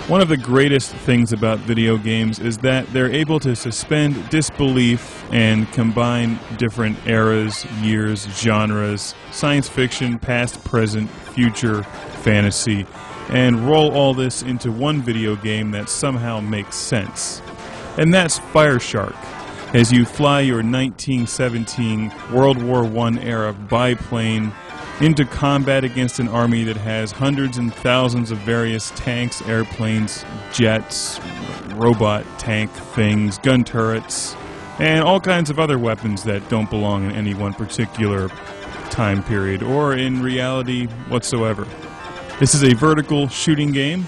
One of the greatest things about video games is that they're able to suspend disbelief and combine different eras, years, genres, science fiction, past, present, future, fantasy, and roll all this into one video game that somehow makes sense. And that's Fire Shark, as you fly your 1917 World War I era biplane into combat against an army that has hundreds and thousands of various tanks, airplanes, jets, robot tank things, gun turrets, and all kinds of other weapons that don't belong in any one particular time period or in reality whatsoever. This is a vertical shooting game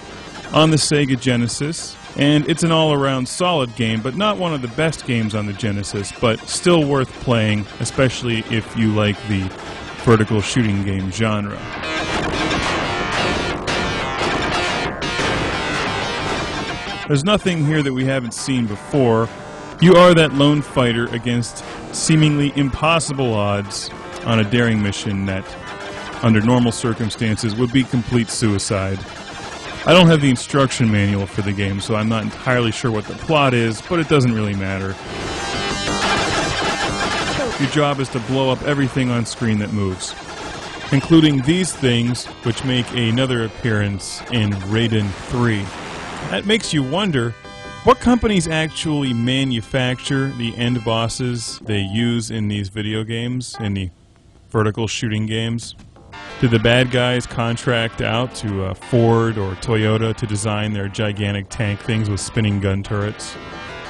on the Sega Genesis, and it's an all-around solid game, but not one of the best games on the Genesis, but still worth playing, especially if you like the vertical shooting game genre. There's nothing here that we haven't seen before. You are that lone fighter against seemingly impossible odds on a daring mission that, under normal circumstances, would be complete suicide. I don't have the instruction manual for the game, so I'm not entirely sure what the plot is, but it doesn't really matter. Your job is to blow up everything on screen that moves, including these things, which make another appearance in Raiden 3. That makes you wonder, what companies actually manufacture the end bosses they use in these video games, in the vertical shooting games? Do the bad guys contract out to Ford or Toyota to design their gigantic tank things with spinning gun turrets?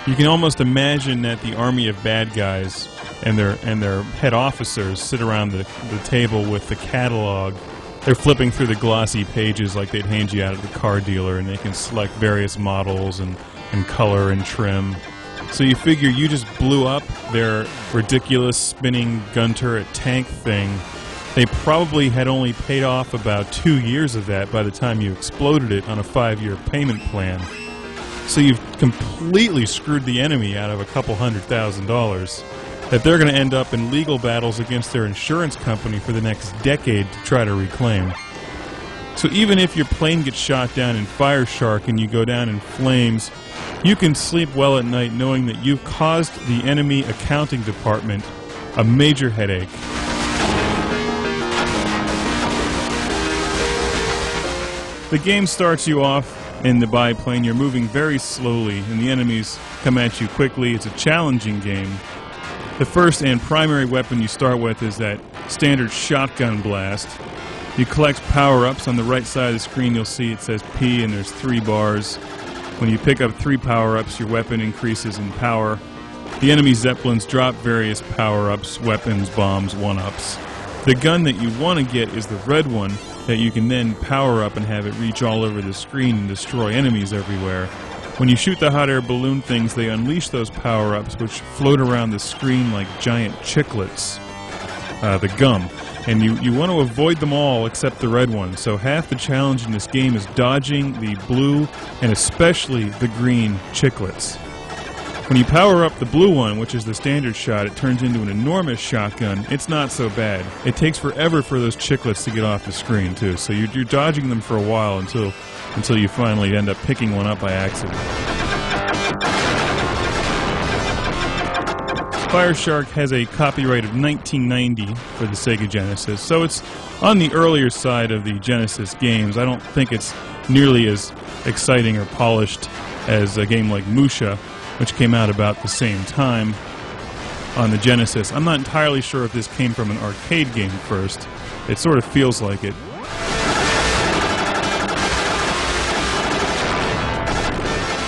You can almost imagine that the army of bad guys and their head officers sit around the table with the catalog. They're flipping through the glossy pages like they'd hand you out at the car dealer, and they can select various models and color and trim. So you figure you just blew up their ridiculous spinning gun turret tank thing. They probably had only paid off about 2 years of that by the time you exploded it on a 5-year payment plan. So you've completely screwed the enemy out of a couple $100,000 that they're going to end up in legal battles against their insurance company for the next decade to try to reclaim. So even if your plane gets shot down in Fire Shark and you go down in flames, you can sleep well at night knowing that you've caused the enemy accounting department a major headache. The game starts you off in the biplane. You're moving very slowly, and the enemies come at you quickly. It's a challenging game. The first and primary weapon you start with is that standard shotgun blast. You collect power-ups. On the right side of the screen you'll see it says P and there's 3 bars. When you pick up 3 power-ups, your weapon increases in power. The enemy Zeppelins drop various power-ups, weapons, bombs, 1-ups. The gun that you want to get is the red one that you can then power up and have it reach all over the screen and destroy enemies everywhere. When you shoot the hot air balloon things, they unleash those power-ups which float around the screen like giant chiclets, the gum. And you want to avoid them all except the red one. So half the challenge in this game is dodging the blue and especially the green chiclets. When you power up the blue one, which is the standard shot, it turns into an enormous shotgun. It's not so bad. It takes forever for those chiclets to get off the screen, too. So you're dodging them for a while until you finally end up picking one up by accident. Fire Shark has a copyright of 1990 for the Sega Genesis, so it's on the earlier side of the Genesis games. I don't think it's nearly as exciting or polished as a game like Musha, which came out about the same time on the Genesis. I'm not entirely sure if this came from an arcade game first. It sort of feels like it.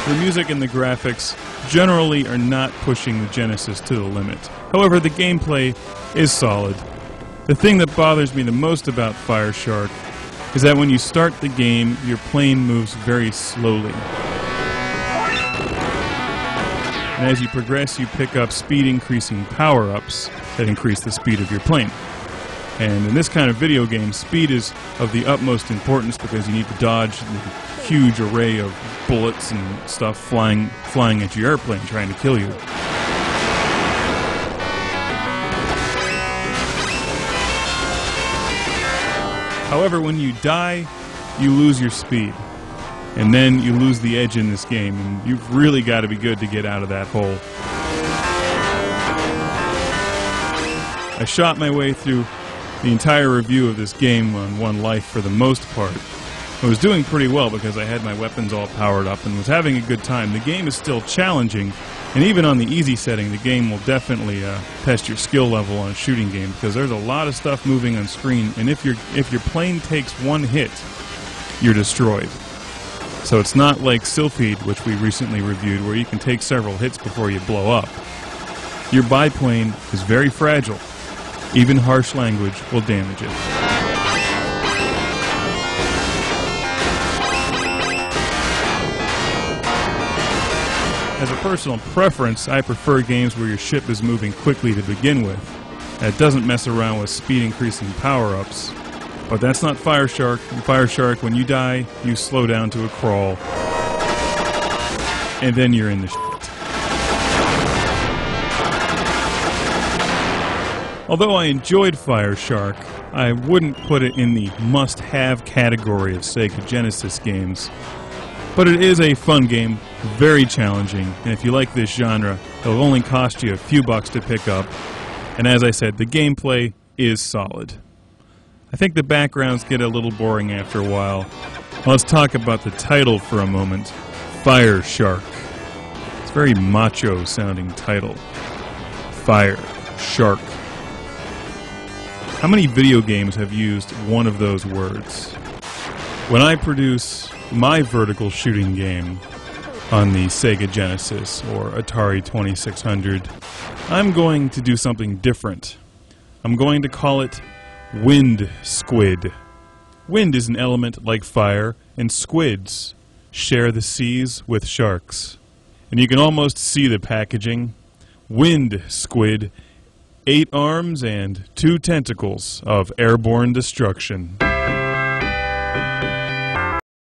The music and the graphics generally are not pushing the Genesis to the limit. However, the gameplay is solid. The thing that bothers me the most about Fire Shark is that when you start the game, your plane moves very slowly. And as you progress, you pick up speed-increasing power-ups that increase the speed of your plane. And in this kind of video game, speed is of the utmost importance because you need to dodge the huge array of bullets and stuff flying at your airplane trying to kill you. However, when you die, you lose your speed. and then you lose the edge in this game, and you've really got to be good to get out of that hole. I shot my way through the entire review of this game on one life for the most part. I was doing pretty well because I had my weapons all powered up and was having a good time. The game is still challenging, and even on the easy setting, the game will definitely test your skill level on a shooting game because there's a lot of stuff moving on screen, and if your plane takes one hit, you're destroyed. So it's not like Sylphid, which we recently reviewed, where you can take several hits before you blow up. Your biplane is very fragile. Even harsh language will damage it. As a personal preference, I prefer games where your ship is moving quickly to begin with. It doesn't mess around with speed increasing power-ups. But that's not Fire Shark. In Fire Shark, when you die, you slow down to a crawl. And then you're in the shit. Although I enjoyed Fire Shark, I wouldn't put it in the must-have category of Sega Genesis games. But it is a fun game, very challenging, and if you like this genre, it'll only cost you a few bucks to pick up. And as I said, the gameplay is solid. I think the backgrounds get a little boring after a while. Let's talk about the title for a moment, Fire Shark. It's a very macho-sounding title. Fire Shark. How many video games have used one of those words? When I produce my vertical shooting game on the Sega Genesis or Atari 2600, I'm going to do something different. I'm going to call it Wind Squid. Wind is an element like fire, and squids share the seas with sharks. And you can almost see the packaging. Wind Squid, 8 arms and 2 tentacles of airborne destruction.